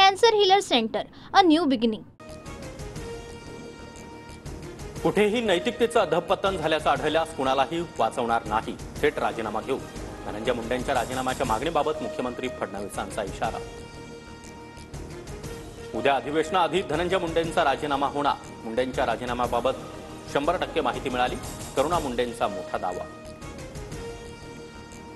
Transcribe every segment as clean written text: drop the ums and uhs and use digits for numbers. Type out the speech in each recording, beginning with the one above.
Cancer healer centre, a new beginning. कुठेही नैतिकतेचं अधःपतन झाल्याचं आढळल्यास कुणालाही वाचवणार नाही. थेट राजीनामा घेऊ. धनंजय मुंडेंच्या राजीनाम्याच्या मागणीबाबत मुख्यमंत्री फडणवीसांचा इशारा. उद्या अधिवेशनाआधी धनंजय मुंडेंचा राजीनामा होणार. मुंडेंच्या राजीनाम्याबाबत 100% माहिती मिळाली. करुणा मुंडेंचा मोठा दावा.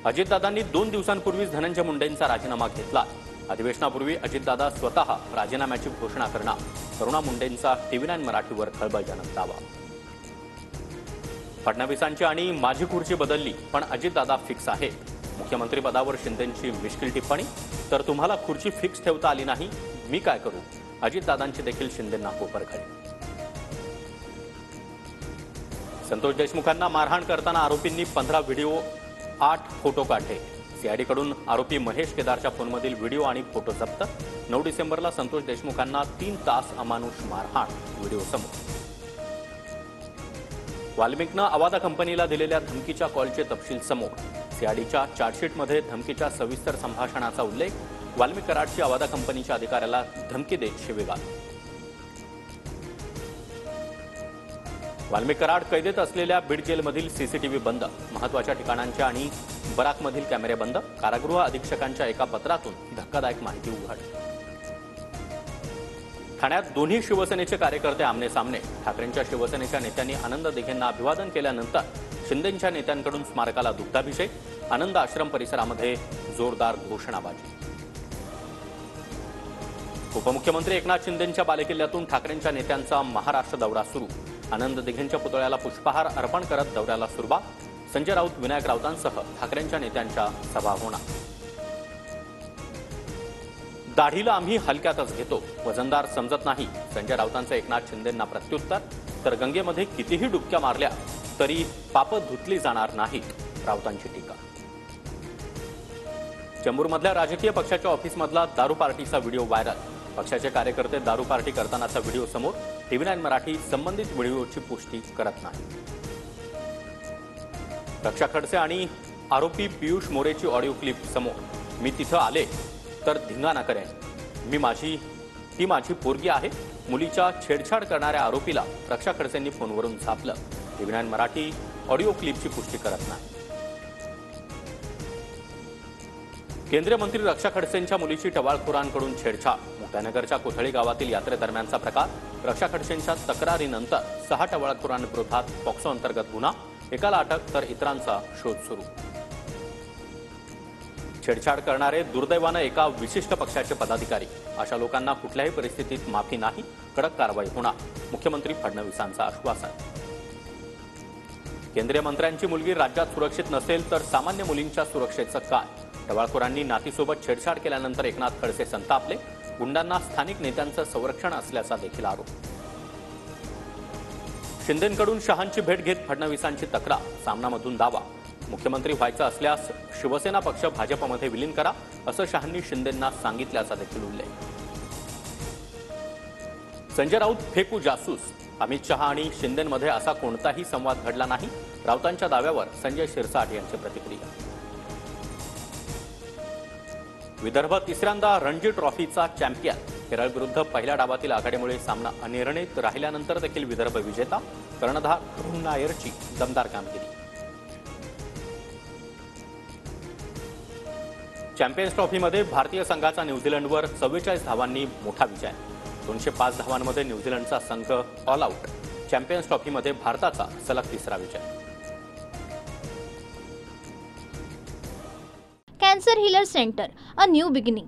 अजितदादांनी 2 दिवसांपूर्वीच धनंजय मुंडेंचा राजीनामा घेतला. अधिवेशनापूर्वी अजितदादा स्वतः राजीनाम्याची घोषणा करणार. करुणा मुंडेंचा TV9 मराठीवर खळबळजनक दावा. फडणवीसांची आणि माझी खुर्ची बदलली पण अजितदादा फिक्स आहे. मुख्यमंत्री पदावर शिंदेंची मिश्किल टिप्पणी. तर तुम्हाला खुर्ची फिक्स ठेवता आली नाही, मी काय करू. अजितदादांची देखील शिंदेंना कोपरखळी. संतोष देशमुखांना मारहाण करताना आरोपींनी 15 व्हिडिओ 8 फोटो काढले. सीआयडीकडून आरोपी महेश केदारच्या फोनमधील व्हिडिओ आणि फोटो जप्त. 9 डिसेंबरला संतोष देशमुखांना 3 तास अमानुष मारहाण. व्हिडिओ समोर. वाल्मिकनं अवादा कंपनीला दिलेल्या धमकीच्या कॉलचे तपशील समोर. सीआयडीच्या चार्जशीटमध्ये धमकीच्या सविस्तर संभाषणाचा उल्लेख. वाल्मिक कराडची अवादा कंपनीच्या अधिकाऱ्याला धमकी देत शिवीगाळ. वाल्मिक कराड कैदेत असलेल्या बीड जेलमधील सीसीटीव्ही बंद. महत्वाच्या ठिकाणांच्या आणि बराकमधील कॅमेरे बंद. कारागृह अधीक्षकांच्या एका पत्रातून धक्कादायक माहिती उघड. ठाण्यात दोन्ही शिवसेनेचे कार्यकर्ते आमने सामने. ठाकरेंच्या शिवसेनेच्या नेत्यांनी आनंद दिघेंना अभिवादन केल्यानंतर शिंदेंच्या नेत्यांकडून स्मारकाला दुग्धाभिषेक. आनंद आश्रम परिसरामध्ये जोरदार घोषणाबाजी. उपमुख्यमंत्री एकनाथ शिंदेंच्या बालेकिल्ल्यातून ठाकरेंच्या नेत्यांचा महाराष्ट्र दौरा सुरू. आनंद दिघेंच्या पुतळ्याला पुष्पहार अर्पण करत दौऱ्याला सुरुवात. संजय राऊत, विनायक राऊतांसह ठाकरेंच्या नेत्यांच्या सभा होणार. दाढीला आम्ही हलक्यातच घेतो, वजनदार समजत नाही. संजय राऊतांचं एकनाथ शिंदेंना प्रत्युत्तर. तर गंगेमध्ये कितीही डुबक्या मारल्या तरी पापं धुतली जाणार नाहीत. राऊतांची टीका. चेंबूरमधल्या राजकीय पक्षाच्या ऑफिसमधला दारू पार्टीचा व्हिडिओ व्हायरल. पक्षाचे कार्यकर्ते दारू पार्टी करतानाचा व्हिडिओ समोर. TV9 मराठी संबंधित व्हिडिओची पुष्टी करत नाही. रक्षा खडसे आणि आरोपी पियुष मोरेची ऑडिओ क्लिप समोर. मी तिथं आले तर धिंगाणा करेन. ती माझी पोरगी आहे. मुलीच्या छेडछाड करणाऱ्या आरोपीला रक्षा खडसेंनी फोनवरून झापलं. TV9 मराठी ऑडिओ क्लिपची पुष्टी करत नाही. केंद्रीय मंत्री रक्षा खडसेंच्या मुलीची टवाळखोरांकडून छेडछाड. मुक्ताईनगरच्या कोथळी गावातील यात्रेदरम्यानचा प्रकार. रक्षा खडसेंच्या तक्रारीनंतर 6 टवाळखोरांविरोधात पॉक्सो अंतर्गत गुन्हा. एकाला अटक तर इतरांचा शोध सुरू. छेडछाड करणारे दुर्दैवानं एका विशिष्ट पक्षाचे पदाधिकारी. अशा लोकांना कुठल्याही परिस्थितीत माफी नाही, कडक कारवाई होणार. मुख्यमंत्री फडणवीसांचं आश्वासन. केंद्रीय मंत्र्यांची मुलगी राज्यात सुरक्षित नसेल तर सामान्य मुलींच्या सुरक्षेचं काय. टवाळखोरांनी नातीसोबत छेडछाड केल्यानंतर एकनाथ खडसे संतापले. गुंडांना स्थानिक नेत्यांचं संरक्षण असल्याचा देखील आरोप. शिंदेंकडून शहांची भेट घेत फडणवीसांची तक्रार. सामनामधून दावा. मुख्यमंत्री व्हायचं असल्यास शिवसेना पक्ष भाजपमध्ये विलीन करा, असं शहांनी शिंदेंना सांगितल्याचा देखील उल्लेख. संजय राऊत फेकू जासूस. अमित शहा आणि शिंदेंमध्ये असा कोणताही संवाद घडला नाही. राऊतांच्या दाव्यावर संजय शिरसाट यांची प्रतिक्रिया. विदर्भ तिसऱ्यांदा रणजी ट्रॉफीचा चॅम्पियन. केरळ विरुद्ध पहिल्या डावातील आघाडीमुळे सामना अनिर्णित राहिल्यानंतर देखील विदर्भ विजेता. कर्णधार करुण नायरची दमदार कामगिरी. चॅम्पियन्स ट्रॉफीमध्ये भारतीय संघाचा न्यूझीलंडवर 44 धावांनी मोठा विजय. 205 धावांमध्ये न्यूझीलंडचा संघ ऑल आऊट. चॅम्पियन्स ट्रॉफीमध्ये भारताचा सलग 3रा विजय. Cancer healer centre, a new beginning.